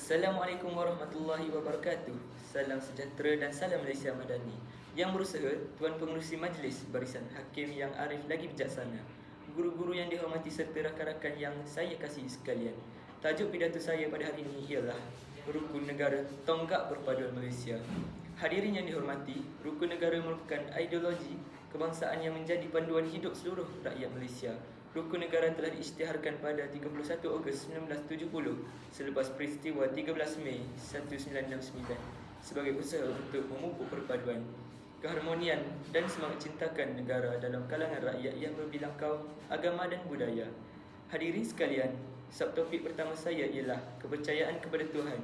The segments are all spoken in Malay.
Assalamualaikum warahmatullahi wabarakatuh. Salam sejahtera dan salam Malaysia Madani. Yang berusaha, Tuan Pengerusi Majlis Barisan Hakim yang arif lagi bijaksana, guru-guru yang dihormati serta rakan-rakan yang saya kasihi sekalian. Tajuk pidato saya pada hari ini ialah Rukun Negara Tonggak Perpaduan Malaysia. Hadirin yang dihormati, rukun negara merupakan ideologi kebangsaan yang menjadi panduan hidup seluruh rakyat Malaysia. Rukun negara telah diisytiharkan pada 31 Ogos 1970 selepas peristiwa 13 Mei 1969 sebagai usaha untuk memupuk perpaduan, keharmonian dan semangat cintakan negara dalam kalangan rakyat yang berbilang kaum, agama dan budaya. Hadirin sekalian, subtopik pertama saya ialah kepercayaan kepada Tuhan.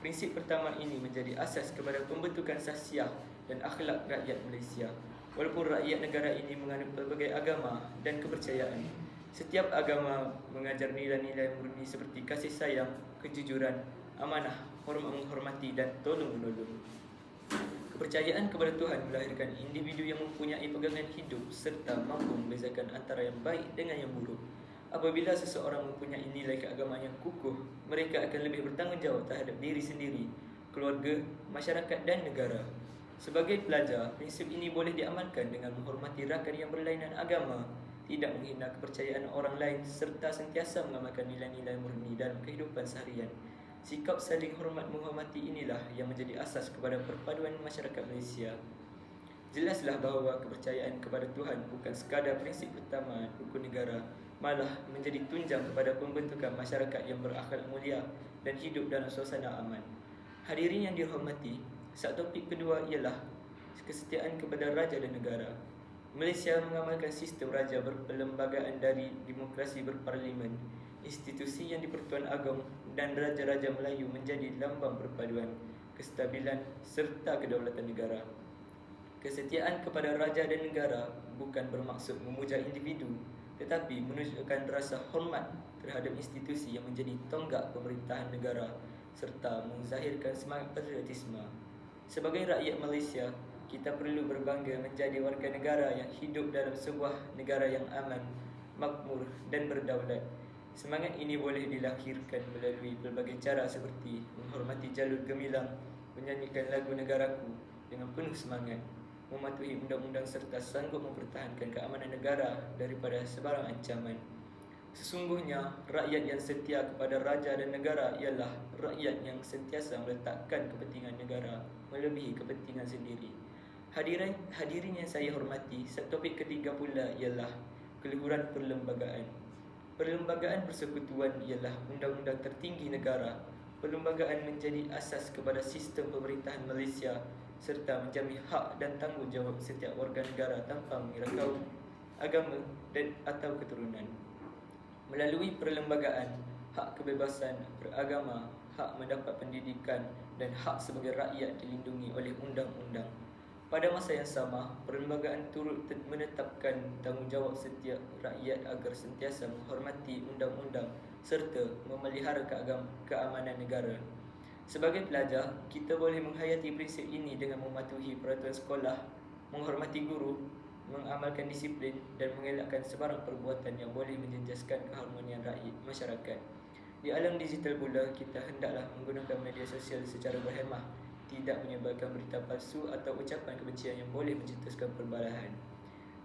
Prinsip pertama ini menjadi asas kepada pembentukan sahsiah dan akhlak rakyat Malaysia. Walaupun rakyat negara ini menganut pelbagai agama dan kepercayaan, setiap agama mengajar nilai-nilai murni seperti kasih sayang, kejujuran, amanah, hormat menghormati dan tolong-menolong. Kepercayaan kepada Tuhan melahirkan individu yang mempunyai pegangan hidup serta mampu membezakan antara yang baik dengan yang buruk. Apabila seseorang mempunyai nilai keagamaan yang kukuh, mereka akan lebih bertanggungjawab terhadap diri sendiri, keluarga, masyarakat dan negara. Sebagai pelajar, prinsip ini boleh diamalkan dengan menghormati rakan yang berlainan agama, tidak menghina kepercayaan orang lain serta sentiasa mengamalkan nilai-nilai murni dalam kehidupan seharian. Sikap saling hormat menghormati inilah yang menjadi asas kepada perpaduan masyarakat Malaysia. Jelaslah bahawa kepercayaan kepada Tuhan bukan sekadar prinsip pertama rukun negara, malah menjadi tunjang kepada pembentukan masyarakat yang berakhlak mulia dan hidup dalam suasana aman. Hadirin yang dihormati, subtopik kedua ialah kesetiaan kepada raja dan negara. Malaysia mengamalkan sistem raja berperlembagaan dari demokrasi berparlimen. Institusi yang di-Pertuan Agong dan Raja-Raja Melayu menjadi lambang perpaduan, kestabilan serta kedaulatan negara. Kesetiaan kepada raja dan negara bukan bermaksud memuja individu, tetapi menunjukkan rasa hormat terhadap institusi yang menjadi tonggak pemerintahan negara serta menzahirkan semangat patriotisme. Sebagai rakyat Malaysia, kita perlu berbangga menjadi warga negara yang hidup dalam sebuah negara yang aman, makmur dan berdaulat. Semangat ini boleh dilahirkan melalui pelbagai cara seperti menghormati jalur gemilang, menyanyikan lagu negaraku dengan penuh semangat, mematuhi undang-undang serta sanggup mempertahankan keamanan negara daripada sebarang ancaman. Sesungguhnya, rakyat yang setia kepada raja dan negara ialah rakyat yang sentiasa meletakkan kepentingan negara melebihi kepentingan sendiri. Hadirin yang saya hormati, subtopik ketiga pula ialah keluhuran perlembagaan. Perlembagaan persekutuan ialah undang-undang tertinggi negara. Perlembagaan menjadi asas kepada sistem pemerintahan Malaysia serta menjamin hak dan tanggungjawab setiap warga negara tanpa mengira kaum, agama dan atau keturunan. Melalui perlembagaan, hak kebebasan beragama, hak mendapat pendidikan dan hak sebagai rakyat dilindungi oleh undang-undang. Pada masa yang sama, perlembagaan turut menetapkan tanggungjawab setiap rakyat agar sentiasa menghormati undang-undang serta memelihara keamanan negara. Sebagai pelajar, kita boleh menghayati prinsip ini dengan mematuhi peraturan sekolah, menghormati guru, mengamalkan disiplin dan mengelakkan sebarang perbuatan yang boleh menjejaskan keharmonian rakyat masyarakat. Di alam digital pula, kita hendaklah menggunakan media sosial secara berhemah, tidak menyebarkan berita palsu atau ucapan kebencian yang boleh mencetuskan perbalahan.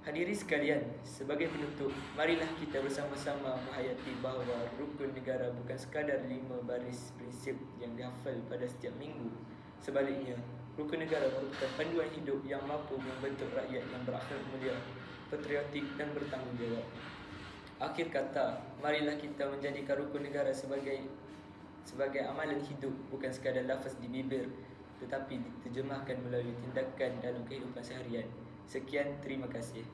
Hadirin sekalian, sebagai penutup, marilah kita bersama-sama menghayati bahawa rukun negara bukan sekadar 5 baris prinsip yang dihafal pada setiap minggu. Sebaliknya, rukun negara merupakan panduan hidup yang mampu membentuk rakyat yang berakhlak mulia, patriotik dan bertanggungjawab. Akhir kata, marilah kita menjadikan rukun negara sebagai amalan hidup, bukan sekadar lafaz di bibir, tetapi diterjemahkan melalui tindakan dalam kehidupan seharian. Sekian, terima kasih.